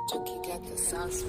Junkie got the sauce.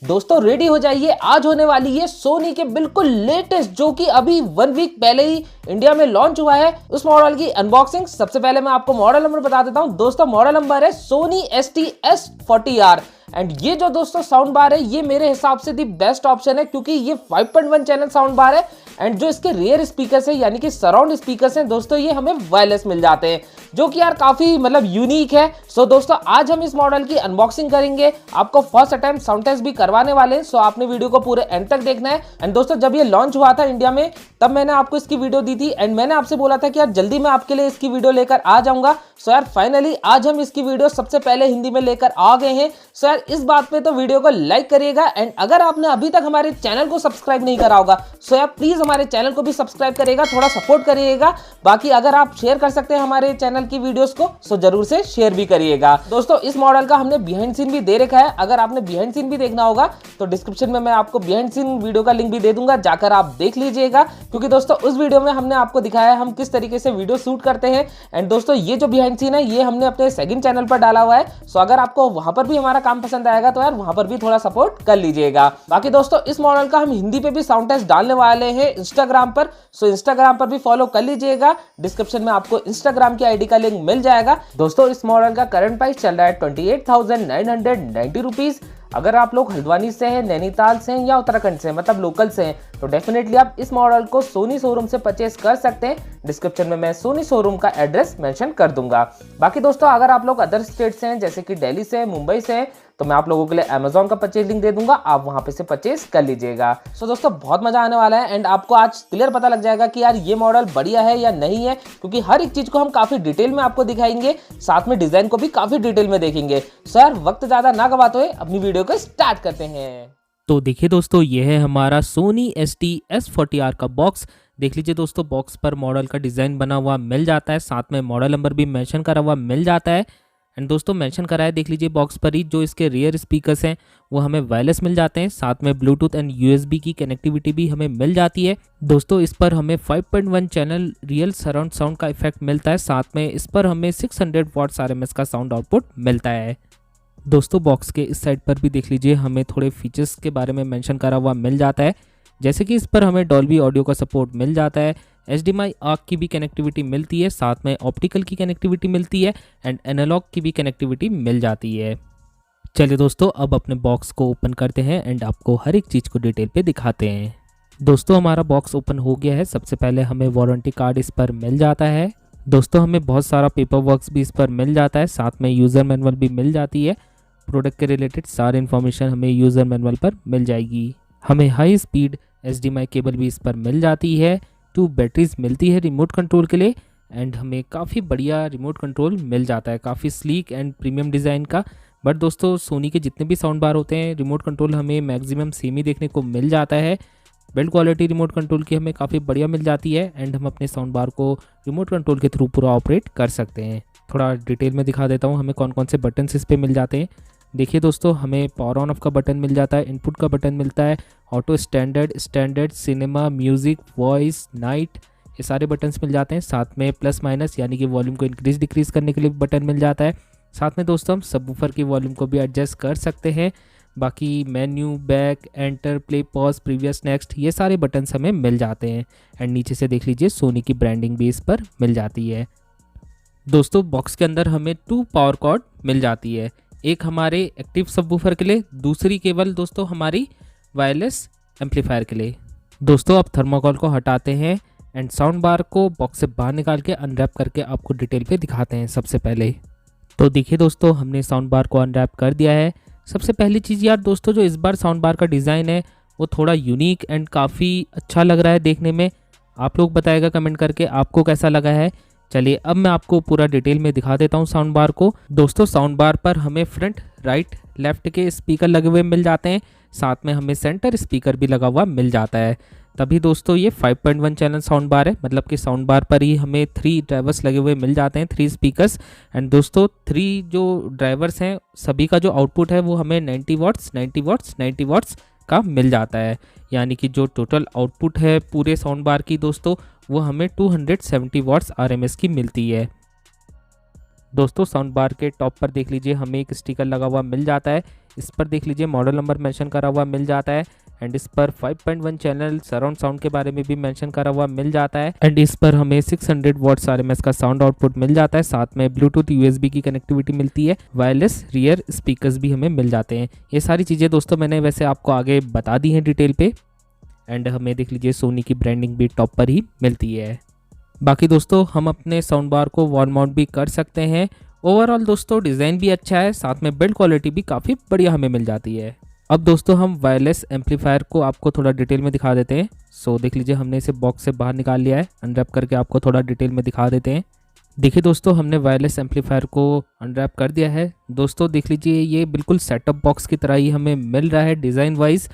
दोस्तों ready हो जाइए, आज होने वाली है सोनी के बिल्कुल लेटेस्ट जो कि अभी 1 वीक पहले ही इंडिया में लॉन्च हुआ है उस मॉडल की अनबॉक्सिंग। सबसे पहले मैं आपको मॉडल नंबर बता देता हूं। दोस्तों मॉडल नंबर है सोनी ST-S40R एंड ये जो दोस्तों साउंड बार है ये मेरे हिसाब से दी बेस्ट ऑप्शन है क्योंकि ये 5.1 चैनल साउंड बार है एंड जो इसके रियर स्पीकर्स है यानी कि सराउंड स्पीकर्स हैं दोस्तों ये हमें वायरलेस मिल जाते हैं जो कि यार काफी मतलब यूनिक है। सो दोस्तों आज हम इस मॉडल की अनबॉक्सिंग करेंगे, आपको फर्स्ट अटेम्प्ट साउंड टेस्ट भी करवाने वाले हैं। सो आपने वीडियो को पूरे एंड तक देखना है। एंड दोस्तों जब ये लॉन्च हुआ था इंडिया में तब मैंने आपको इसकी वीडियो दी थी एंड मैंने आपसे बोला था कि यार जल्दी मैं आपके लिए इसकी वीडियो लेकर आ जाऊंगा। सो यार फाइनली आज हम इसकी वीडियो सबसे पहले हिंदी में लेकर आ गए हैं। सो यार इस बात पे तो वीडियो को लाइक करिएगा एंड अगर आपने अभी तक हमारे चैनल को सब्सक्राइब नहीं करा होगा सो यार प्लीज हमारे चैनल को भी सब्सक्राइब करिएगा, थोड़ा सपोर्ट करिएगा। बाकी अगर आप शेयर कर सकते हैं हमारे चैनल की वीडियोस को सो जरूर से शेयर भी करिएगा। दोस्तों इस मॉडल का हमने बिहाइंड सीन भी दे रखा है, अगर आपने बिहाइंड सीन भी देखना होगा तो डिस्क्रिप्शन में मैं आपको बिहाइंड सीन वीडियो का लिंक भी दे दूंगा, जाकर आप देख लीजिएगा क्योंकि दोस्तों उस वीडियो में हमने आपको दिखाया है हम किस तरीके से वीडियो शूट करते हैं। एंड दोस्तों ये जो बिहाइंड सीन है ये हमने अपने सेकंड चैनल पर डाला हुआ है। सो अगर आपको वहां पर भी हमारा काम पसंद आएगा तो यार वहां पर भी थोड़ा सपोर्ट कर लीजिएगा। बाकी दोस्तों इस मॉडल का हम हिंदी पे भी साउंड टेस्ट डालने वाले हैं इंस्टाग्राम पर। सो इंस्टाग्राम पर भी फॉलो कर लीजिएगा, डिस्क्रिप्शन में आपको इंस्टाग्राम की आईडी का लिंक मिल जाएगा। दोस्तों इस मॉडल का करंट प्राइस चल रहा है 28,990 रुपीज। अगर आप लोग हल्द्वानी से हैं, नैनीताल से हैं या उत्तराखंड से मतलब लोकल से हैं तो डेफिनेटली आप इस मॉडल को सोनी शोरूम से परचेस कर सकते हैं। डिस्क्रिप्शन में मैं सोनी शोरूम का एड्रेस मेंशन कर दूंगा। बाकी दोस्तों अगर आप लोग अदर स्टेट से हैं जैसे कि दिल्ली से हैं, मुंबई से हैं तो मैं आप लोगों के लिए अमेजोन का परचेज लिंक दे दूंगा, आप वहां पे से परचेज कर लीजिएगा। सो दोस्तों बहुत मजा आने वाला है एंड आपको आज क्लियर पता लग जाएगा कि यार ये मॉडल बढ़िया है या नहीं है क्योंकि हर एक चीज को हम काफी डिटेल में आपको दिखाएंगे, साथ में डिजाइन को भी काफी डिटेल में देखेंगे। सो यार वक्त ज्यादा ना गवाते हुए अपनी वीडियो को स्टार्ट करते हैं। तो देखिए दोस्तों ये है हमारा सोनी ST-S40R का बॉक्स। देख लीजिए दोस्तों बॉक्स पर मॉडल का डिज़ाइन बना हुआ मिल जाता है, साथ में मॉडल नंबर भी मेंशन करा हुआ मिल जाता है। एंड दोस्तों मेंशन करा है देख लीजिए बॉक्स पर ही जो इसके रियर स्पीकर्स हैं वो हमें वायरलेस मिल जाते हैं, साथ में ब्लूटूथ एंड USB की कनेक्टिविटी भी हमें मिल जाती है। दोस्तों इस पर हमें 5.1 चैनल रियल सराउंड साउंड का इफेक्ट मिलता है, साथ में इस पर हमें 600 वॉट्स RMS का साउंड आउटपुट मिलता है। दोस्तों बॉक्स के इस साइड पर भी देख लीजिए हमें थोड़े फीचर्स के बारे में मेंशन करा हुआ मिल जाता है, जैसे कि इस पर हमें डॉल्बी ऑडियो का सपोर्ट मिल जाता है, HDMI ARC की भी कनेक्टिविटी मिलती है, साथ में ऑप्टिकल की कनेक्टिविटी मिलती है एंड एनालॉग की भी कनेक्टिविटी मिल जाती है। चलिए दोस्तों अब अपने बॉक्स को ओपन करते हैं एंड आपको हर एक चीज़ को डिटेल पे दिखाते हैं। दोस्तों हमारा बॉक्स ओपन हो गया है। सबसे पहले हमें वारंटी कार्ड इस पर मिल जाता है। दोस्तों हमें बहुत सारा पेपर वर्क्स भी इस पर मिल जाता है, साथ में यूज़र मैनुअल भी मिल जाती है। प्रोडक्ट के रिलेटेड सारी इन्फॉर्मेशन हमें यूज़र मैनुअल पर मिल जाएगी। हमें हाई स्पीड HDMI केबल भी इस पर मिल जाती है, 2 बैटरीज मिलती है रिमोट कंट्रोल के लिए एंड हमें काफ़ी बढ़िया रिमोट कंट्रोल मिल जाता है, काफ़ी स्लीक एंड प्रीमियम डिज़ाइन का। बट दोस्तों सोनी के जितने भी साउंड बार होते हैं रिमोट कंट्रोल हमें मैक्सिमम सेम ही देखने को मिल जाता है। बिल्ड क्वालिटी रिमोट कंट्रोल की हमें काफ़ी बढ़िया मिल जाती है एंड हम अपने साउंड बार को रिमोट कंट्रोल के थ्रू पूरा ऑपरेट कर सकते हैं। थोड़ा डिटेल में दिखा देता हूँ हमें कौन कौन से बटन इस पर मिल जाते हैं। देखिए दोस्तों हमें पावर ऑन ऑफ का बटन मिल जाता है, इनपुट का बटन मिलता है, auto standard, cinema, music, voice, night, ये सारे बटन्स मिल जाते हैं। साथ में प्लस माइनस यानी कि वॉल्यूम को इंक्रीज डिक्रीज करने के लिए बटन मिल जाता है। साथ में दोस्तों हम सबवूफर की वॉल्यूम को भी एडजस्ट कर सकते हैं। बाकी menu, back, enter, play, pause, previous, next, ये सारे बटन्स हमें मिल जाते हैं एंड नीचे से देख लीजिए सोनी की ब्रांडिंग भी इस पर मिल जाती है। दोस्तों बॉक्स के अंदर हमें 2 पावर कॉर्ड मिल जाती है, एक हमारे एक्टिव सबवूफर के लिए, दूसरी केबल दोस्तों हमारी वायरलेस एम्पलीफायर के लिए। दोस्तों अब थर्मोकोल को हटाते हैं एंड साउंड बार को बॉक्स से बाहर निकाल के अनरैप करके आपको डिटेल पे दिखाते हैं। सबसे पहले तो देखिए दोस्तों हमने साउंड बार को अनरैप कर दिया है। सबसे पहली चीज़ यार दोस्तों जो इस बार साउंड बार का डिज़ाइन है वो थोड़ा यूनिक एंड काफ़ी अच्छा लग रहा है देखने में। आप लोग बताएगा कमेंट करके आपको कैसा लगा है। चलिए अब मैं आपको पूरा डिटेल में दिखा देता हूँ साउंड बार को। दोस्तों साउंड बार पर हमें फ्रंट, राइट, लेफ्ट के स्पीकर लगे हुए मिल जाते हैं, साथ में हमें सेंटर स्पीकर भी लगा हुआ मिल जाता है। तभी दोस्तों ये 5.1 चैनल साउंड बार है, मतलब कि साउंड बार पर ही हमें 3 ड्राइवर्स लगे हुए मिल जाते हैं, 3 स्पीकर्स। एंड दोस्तों 3 जो ड्राइवर्स हैं सभी का जो आउटपुट है वो हमें 90 वाट्स 90 वाट्स 90 वाट्स का मिल जाता है, यानी कि जो टोटल आउटपुट है पूरे साउंड बार की दोस्तों वो हमें 270 वाट्स RMS की मिलती है। दोस्तों साउंड बार के टॉप पर देख लीजिए हमें एक स्टिकर लगा हुआ मिल जाता है। इस पर देख लीजिए मॉडल नंबर मेंशन करा हुआ मिल जाता है एंड इस पर 5.1 चैनल सराउंड साउंड के बारे में भी मेंशन करा हुआ मिल जाता है एंड इस पर हमें 600 वॉट्स आरएमएस का साउंड आउटपुट मिल जाता है। साथ में ब्लूटूथ यूएसबी की कनेक्टिविटी मिलती है, वायरलेस रियर स्पीकर्स भी हमें मिल जाते हैं। ये सारी चीज़ें दोस्तों मैंने वैसे आपको आगे बता दी हैं डिटेल पे एंड हमें देख लीजिए सोनी की ब्रांडिंग भी टॉप पर ही मिलती है। बाकी दोस्तों हम अपने साउंड बार को वॉल माउंट भी कर सकते हैं। ओवरऑल दोस्तों डिज़ाइन भी अच्छा है, साथ में बिल्ड क्वालिटी भी काफ़ी बढ़िया हमें मिल जाती है। अब दोस्तों हम वायरलेस एम्पलीफायर को आपको थोड़ा डिटेल में दिखा देते हैं। सो देख लीजिए हमने इसे बॉक्स से बाहर निकाल लिया है, अनरैप करके आपको थोड़ा डिटेल में दिखा देते हैं। देखिए दोस्तों हमने वायरलेस एम्पलीफायर को अनरैप कर दिया है। दोस्तों देख लीजिए ये बिल्कुल सेटअप बॉक्स की तरह ही हमें मिल रहा है डिज़ाइन वाइज।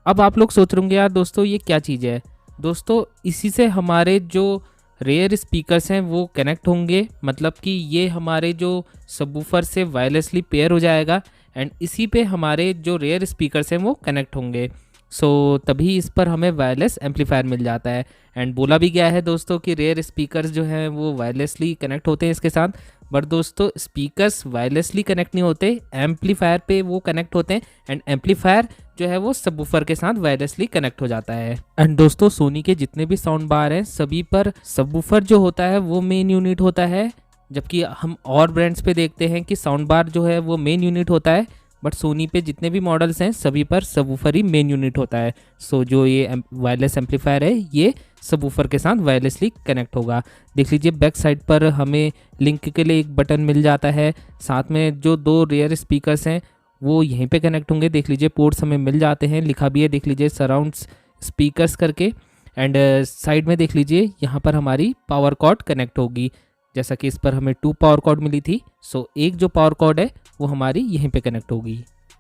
अब आप लोग सोच रहे होंगे यार दोस्तों ये क्या चीज़ है। दोस्तों इसी से हमारे जो रेयर स्पीकर्स हैं वो कनेक्ट होंगे, मतलब कि ये हमारे जो सबवूफर से वायरलेसली पेयर हो जाएगा एंड इसी पे हमारे जो रेयर स्पीकर्स हैं वो कनेक्ट होंगे। सो तभी इस पर हमें वायरलेस एम्पलीफायर मिल जाता है एंड बोला भी गया है दोस्तों कि रेयर स्पीकर्स जो हैं वो वायरलेसली कनेक्ट होते हैं इसके साथ। बट दोस्तों स्पीकर्स वायरलेसली कनेक्ट नहीं होते, एम्पलीफायर पे वो कनेक्ट होते हैं एंड एम्पलीफायर जो है वो सबवूफर के साथ वायरलेसली कनेक्ट हो जाता है। एंड दोस्तों सोनी के जितने भी साउंड बार हैं सभी पर सबवूफर जो होता है वो मेन यूनिट होता है, जबकि हम और ब्रांड्स पे देखते हैं कि साउंड बार जो है वो मेन यूनिट होता है। बट सोनी पे जितने भी मॉडल्स हैं सभी पर सबवूफर ही मेन यूनिट होता है। सो जो ये वायरलेस एम्पलीफायर है ये सबवूफर के साथ वायरलेसली कनेक्ट होगा। देख लीजिए बैक साइड पर हमें लिंक के लिए एक बटन मिल जाता है, साथ में जो 2 रेयर स्पीकर्स हैं वो यहीं पे कनेक्ट होंगे। देख लीजिए पोर्ट्स हमें मिल जाते हैं, लिखा भी है देख लीजिए सराउंड्स स्पीकर्स करके एंड साइड में देख लीजिए यहाँ पर हमारी पावर कॉर्ड कनेक्ट होगी, जैसा कि इस पर हमें 2 पावर कॉर्ड मिली थी। सो एक जो पावर कॉर्ड है वो हमारी यहीं पे कनेक्ट होगी।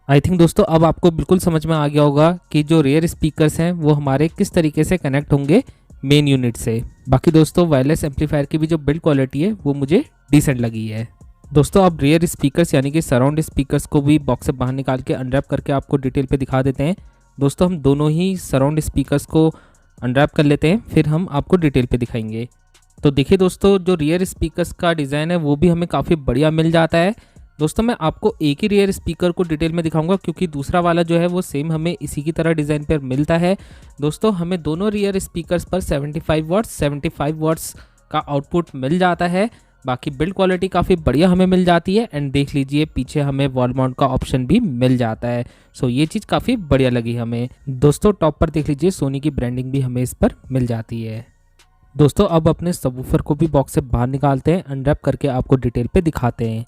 आई थिंक दोस्तों अब आपको बिल्कुल समझ में आ गया होगा कि जो रेयर स्पीकर्स हैं वो हमारे किस तरीके से कनेक्ट होंगे मेन यूनिट से। बाकी दोस्तों वायरलेस एम्पलीफायर की भी जो बिल्ड क्वालिटी है वो मुझे डिसेंट लगी है। दोस्तों अब रेयर स्पीकर्स यानी कि सराउंड स्पीकर्स को भी बॉक्स से बाहर निकाल के अनरैप करके आपको डिटेल पे दिखा देते हैं। दोस्तों हम दोनों ही सराउंड स्पीकर्स को अनरैप कर लेते हैं, फिर हम आपको डिटेल पे दिखाएंगे। तो देखिए दोस्तों जो रियर स्पीकर्स का डिज़ाइन है वो भी हमें काफ़ी बढ़िया मिल जाता है। दोस्तों मैं आपको एक ही रियर स्पीकर को डिटेल में दिखाऊंगा क्योंकि दूसरा वाला जो है वो सेम हमें इसी की तरह डिज़ाइन पर मिलता है। दोस्तों हमें दोनों रियर स्पीकर्स पर 75 वॉट्स का आउटपुट मिल जाता है। बाकी बिल्ड क्वालिटी काफ़ी बढ़िया हमें मिल जाती है एंड देख लीजिए पीछे हमें वॉल माउंट का ऑप्शन भी मिल जाता है। सो ये चीज़ काफ़ी बढ़िया लगी हमें। दोस्तों टॉप पर देख लीजिए सोनी की ब्रांडिंग भी हमें इस पर मिल जाती है। दोस्तों अब अपने सबवूफर को भी बॉक्स से बाहर निकालते हैं, अनरैप करके आपको डिटेल पे दिखाते हैं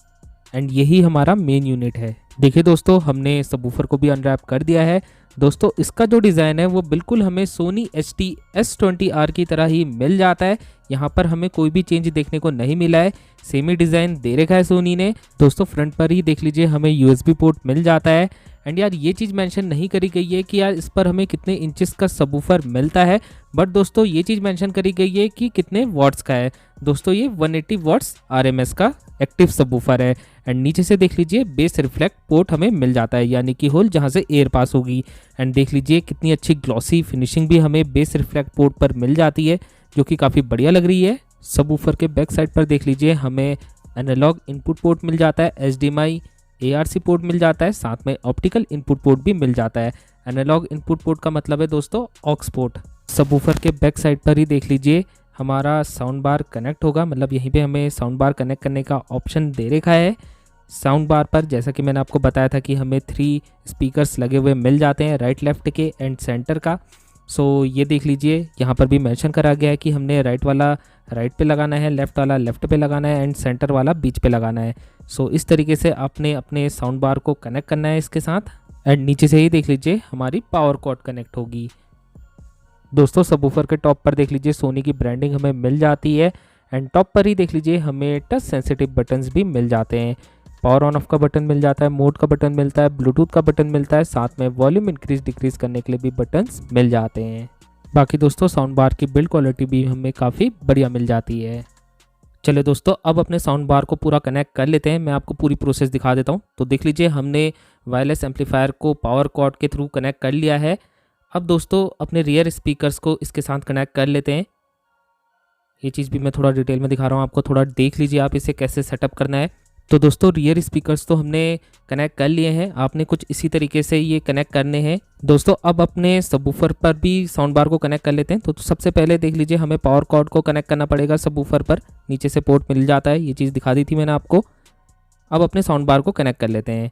एंड यही हमारा मेन यूनिट है। देखिए दोस्तों हमने सबवूफर को भी अनरैप कर दिया है। दोस्तों इसका जो डिज़ाइन है वो बिल्कुल हमें सोनी ST-S20R की तरह ही मिल जाता है। यहाँ पर हमें कोई भी चेंज देखने को नहीं मिला है, सेम ही डिज़ाइन दे रखा है सोनी ने। दोस्तों फ्रंट पर ही देख लीजिए हमें USB पोर्ट मिल जाता है एंड यार ये चीज़ मेंशन नहीं करी गई है कि यार इस पर हमें कितने इंचेस का सबवूफर मिलता है, बट दोस्तों ये चीज़ मेंशन करी गई है कि कितने वॉट्स का है। दोस्तों ये 180 वॉट्स RMS का एक्टिव सबवूफर है एंड नीचे से देख लीजिए बेस रिफ्लेक्ट पोर्ट हमें मिल जाता है, यानी कि होल जहाँ से एयर पास होगी। एंड देख लीजिए कितनी अच्छी ग्लॉसी फिनिशिंग भी हमें बेस रिफ्लेक्ट पोर्ट पर मिल जाती है, जो कि काफ़ी बढ़िया लग रही है। सबवूफर के बैक साइड पर देख लीजिए हमें एनालॉग इनपुट पोर्ट मिल जाता है, HDMI ARC पोर्ट मिल जाता है, साथ में ऑप्टिकल इनपुट पोर्ट भी मिल जाता है। एनालॉग इनपुट पोर्ट का मतलब है दोस्तों ऑक्स पोर्ट। सबवूफर के बैक साइड पर ही देख लीजिए हमारा साउंड बार कनेक्ट होगा, मतलब यहीं पे हमें साउंड बार कनेक्ट करने का ऑप्शन दे रखा है। साउंड बार पर जैसा कि मैंने आपको बताया था कि हमें 3 स्पीकर्स लगे हुए मिल जाते हैं, राइट लेफ्ट के एंड सेंटर का। सो ये देख लीजिए यहाँ पर भी मेंशन करा गया है कि हमने राइट वाला राइट पे लगाना है, लेफ्ट वाला लेफ्ट पे लगाना है एंड सेंटर वाला बीच पे लगाना है। सो इस तरीके से आपने अपने साउंड बार को कनेक्ट करना है इसके साथ एंड नीचे से ही देख लीजिए हमारी पावर कॉर्ड कनेक्ट होगी। दोस्तों सबवूफर के टॉप पर देख लीजिए सोनी की ब्रांडिंग हमें मिल जाती है एंड टॉप पर ही देख लीजिए हमें टच सेंसिटिव बटन्स भी मिल जाते हैं। पावर ऑन ऑफ का बटन मिल जाता है, मोड का बटन मिलता है, ब्लूटूथ का बटन मिलता है, साथ में वॉल्यूम इंक्रीज डिक्रीज करने के लिए भी बटन्स मिल जाते हैं। बाकी दोस्तों साउंड बार की बिल्ड क्वालिटी भी हमें काफ़ी बढ़िया मिल जाती है। चलिए दोस्तों अब अपने साउंड बार को पूरा कनेक्ट कर लेते हैं, मैं आपको पूरी प्रोसेस दिखा देता हूँ। तो देख लीजिए हमने वायरलेस एम्पलीफायर को पावर कॉर्ड के थ्रू कनेक्ट कर लिया है। अब दोस्तों अपने रियर स्पीकर्स को इसके साथ कनेक्ट कर लेते हैं। ये चीज़ भी मैं थोड़ा डिटेल में दिखा रहा हूँ आपको, थोड़ा देख लीजिए आप इसे कैसे सेटअप करना है। तो दोस्तों रियर स्पीकर्स तो हमने कनेक्ट कर लिए हैं, आपने कुछ इसी तरीके से ये कनेक्ट करने हैं। दोस्तों अब अपने सबवूफर पर भी साउंड बार को कनेक्ट कर लेते हैं। तो सबसे पहले देख लीजिए हमें पावर कॉर्ड को कनेक्ट करना पड़ेगा सबवूफर पर, नीचे से पोर्ट मिल जाता है, ये चीज़ दिखा दी थी मैंने आपको। अब अपने साउंड बार को कनेक्ट कर लेते हैं।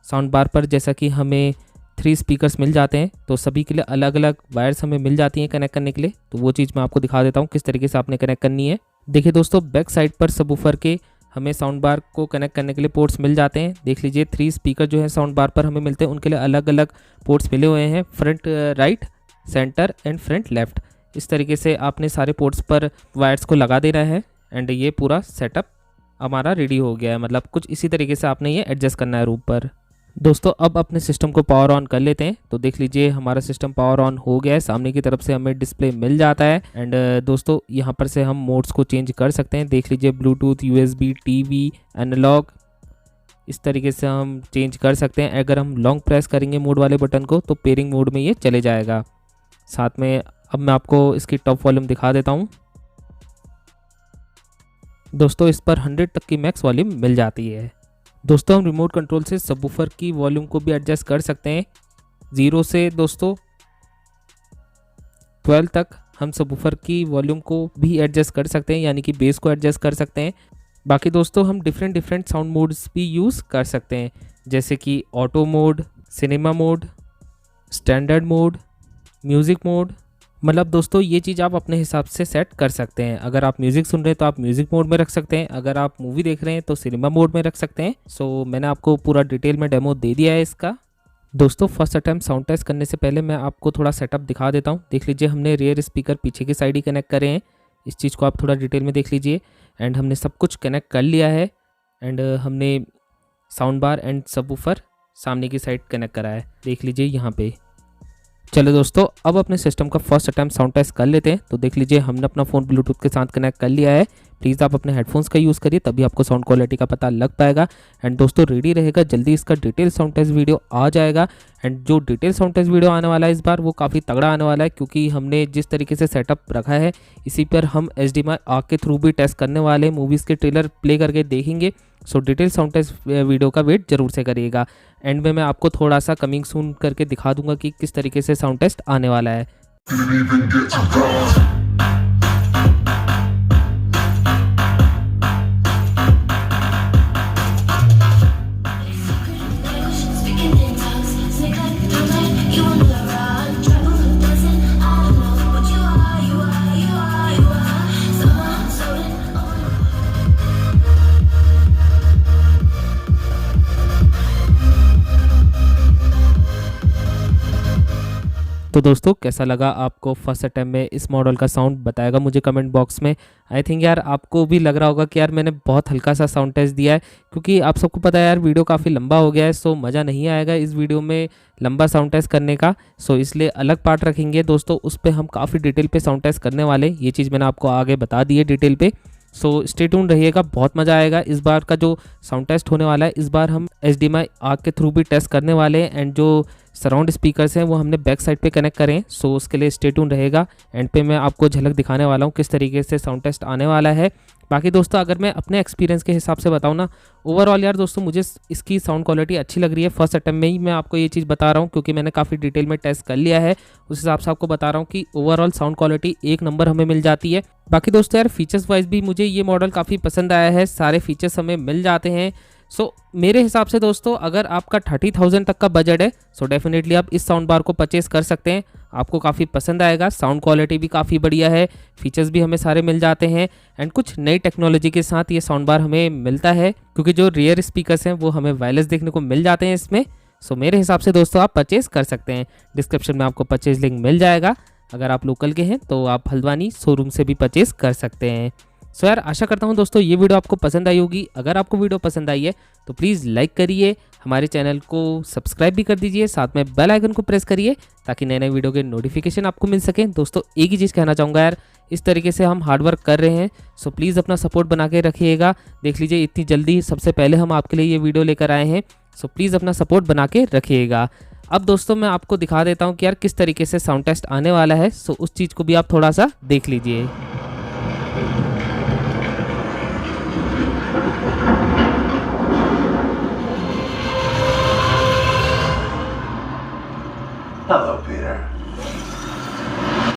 साउंड बार पर जैसा कि हमें 3 स्पीकर्स मिल जाते हैं, तो सभी के लिए अलग अलग वायर्स हमें मिल जाती हैं कनेक्ट करने के लिए। तो वो चीज़ मैं आपको दिखा देता हूँ किस तरीके से आपने कनेक्ट करनी है। देखिए दोस्तों बैक साइड पर सबवूफर के हमें साउंड बार को कनेक्ट करने के लिए पोर्ट्स मिल जाते हैं। देख लीजिए 3 स्पीकर जो है साउंड बार पर हमें मिलते हैं, उनके लिए अलग अलग पोर्ट्स मिले हुए हैं, front right, centre and front left. इस तरीके से आपने सारे पोर्ट्स पर वायर्स को लगा देना है एंड ये पूरा सेटअप हमारा रेडी हो गया है। मतलब कुछ इसी तरीके से आपने ये एडजस्ट करना है रूम पर। दोस्तों अब अपने सिस्टम को पावर ऑन कर लेते हैं। तो देख लीजिए हमारा सिस्टम पावर ऑन हो गया है, सामने की तरफ से हमें डिस्प्ले मिल जाता है एंड दोस्तों यहाँ पर से हम मोड्स को चेंज कर सकते हैं। देख लीजिए ब्लूटूथ, USB, टीवी, एनालॉग, इस तरीके से हम चेंज कर सकते हैं। अगर हम लॉन्ग प्रेस करेंगे मोड वाले बटन को तो पेयरिंग मोड में ये चले जाएगा। साथ में अब मैं आपको इसकी टॉप वॉल्यूम दिखा देता हूँ। दोस्तों इस पर 100 तक की मैक्स वॉल्यूम मिल जाती है। दोस्तों हम रिमोट कंट्रोल से सबवूफर की वॉल्यूम को भी एडजस्ट कर सकते हैं। 0 से दोस्तों 12 तक हम सबवूफर की वॉल्यूम को भी एडजस्ट कर सकते हैं, यानी कि बेस को एडजस्ट कर सकते हैं। बाकी दोस्तों हम डिफरेंट साउंड मोड्स भी यूज़ कर सकते हैं, जैसे कि auto mode, cinema mode, standard mode, music mode. मतलब दोस्तों ये चीज़ आप अपने हिसाब से सेट कर सकते हैं। अगर आप म्यूज़िक सुन रहे हैं तो आप म्यूज़िक मोड में रख सकते हैं, अगर आप मूवी देख रहे हैं तो सिनेमा मोड में रख सकते हैं। सो मैंने आपको पूरा डिटेल में डेमो दे दिया है इसका। दोस्तों फर्स्ट अटैम्प्ट साउंड टेस्ट करने से पहले मैं आपको थोड़ा सेटअप दिखा देता हूँ। देख लीजिए हमने रियर स्पीकर पीछे की साइड ही कनेक्ट करे हैं, इस चीज़ को आप थोड़ा डिटेल में देख लीजिए। एंड हमने सब कुछ कनेक्ट कर लिया है एंड हमने साउंड बार एंड सबवूफर सामने की साइड कनेक्ट करा है, देख लीजिए यहाँ पे। चलो दोस्तों अब अपने सिस्टम का फर्स्ट अटैम्प्ट साउंड टेस्ट कर लेते हैं। तो देख लीजिए हमने अपना फ़ोन ब्लूटूथ के साथ कनेक्ट कर लिया है। प्लीज़ आप अपने हेडफोन्स का यूज़ करिए, तभी आपको साउंड क्वालिटी का पता लग पाएगा। एंड दोस्तों रेडी रहेगा, जल्दी इसका डिटेल साउंड टेस्ट वीडियो आ जाएगा। एंड जो डिटेल साउंड टेस्ट वीडियो आने वाला है इस बार वो काफ़ी तगड़ा आने वाला है, क्योंकि हमने जिस तरीके से सेटअप रखा है इसी पर हम HDMI आग के थ्रू भी टेस्ट करने वाले हैं, मूवीज़ के ट्रेलर प्ले करके देखेंगे। So detail sound test video का वेट जरूर से करिएगा। एंड में मैं आपको थोड़ा सा कमिंग सून करके दिखा दूंगा कि किस तरीके से साउंड टेस्ट आने वाला है। तो दोस्तों कैसा लगा आपको फर्स्ट अटैम्प्ट में इस मॉडल का साउंड, बताएगा मुझे कमेंट बॉक्स में। आई थिंक यार आपको भी लग रहा होगा कि यार मैंने बहुत हल्का सा साउंड टेस्ट दिया है, क्योंकि आप सबको पता है यार वीडियो काफ़ी लंबा हो गया है। सो मज़ा नहीं आएगा इस वीडियो में लंबा साउंड टेस्ट करने का। सो इसलिए अलग पार्ट रखेंगे दोस्तों, उस पर हम काफ़ी डिटेल पे साउंड टेस्ट करने वाले। ये चीज़ मैंने आपको आगे बता दी है डिटेल पे। सो स्टे ट्यून रहिएगा, बहुत मज़ा आएगा। इस बार का जो साउंड टेस्ट होने वाला है, इस बार हम HDMI आग के थ्रू भी टेस्ट करने वाले हैं। एंड जो सराउंड स्पीकर्स हैं वो हमने बैक साइड पे कनेक्ट करें। सो उसके लिए स्टे ट्यून रहेगा। एंड पे मैं आपको झलक दिखाने वाला हूँ किस तरीके से साउंड टेस्ट आने वाला है। बाकी दोस्तों अगर मैं अपने एक्सपीरियंस के हिसाब से बताऊँ ना, ओवरऑल यार दोस्तों मुझे इसकी साउंड क्वालिटी अच्छी लग रही है। फर्स्ट अटैम्प्ट में ही मैं आपको ये चीज़ बता रहा हूँ, क्योंकि मैंने काफ़ी डिटेल में टेस्ट कर लिया है। उस हिसाब से आपको बता रहा हूँ कि ओवरऑल साउंड क्वालिटी एक नंबर हमें मिल जाती है। बाकी दोस्तों यार फीचर्स वाइज भी मुझे ये मॉडल काफ़ी पसंद आया है, सारे फीचर्स हमें मिल जाते हैं। सो मेरे हिसाब से दोस्तों अगर आपका 30,000 तक का बजट है सो डेफिनेटली आप इस साउंड बार को परचेस कर सकते हैं, आपको काफ़ी पसंद आएगा। साउंड क्वालिटी भी काफ़ी बढ़िया है, फीचर्स भी हमें सारे मिल जाते हैं। एंड कुछ नई टेक्नोलॉजी के साथ ये साउंड बार हमें मिलता है, क्योंकि जो रियर स्पीकर्स हैं वो हमें वायरलेस देखने को मिल जाते हैं इसमें। सो मेरे हिसाब से दोस्तों आप परचेस कर सकते हैं। डिस्क्रिप्शन में आपको परचेज लिंक मिल जाएगा। अगर आप लोकल के हैं तो आप हल्द्वानी शोरूम से भी परचेस कर सकते हैं। सो यार आशा करता हूँ दोस्तों ये वीडियो आपको पसंद आई होगी। अगर आपको वीडियो पसंद आई है तो प्लीज़ लाइक करिए, हमारे चैनल को सब्सक्राइब भी कर दीजिए, साथ में बेल आइकन को प्रेस करिए ताकि नए नए वीडियो के नोटिफिकेशन आपको मिल सकें। दोस्तों एक ही चीज़ कहना चाहूँगा यार, इस तरीके से हम हार्डवर्क कर रहे हैं, सो प्लीज़ अपना सपोर्ट बना के रखिएगा। देख लीजिए इतनी जल्दी सबसे पहले हम आपके लिए ये वीडियो लेकर आए हैं, सो प्लीज़ अपना सपोर्ट बना के रखिएगा। अब दोस्तों मैं आपको दिखा देता हूँ कि यार किस तरीके से साउंड टेस्ट आने वाला है। सो उस चीज़ को भी आप थोड़ा सा देख लीजिए। Hello, Peter.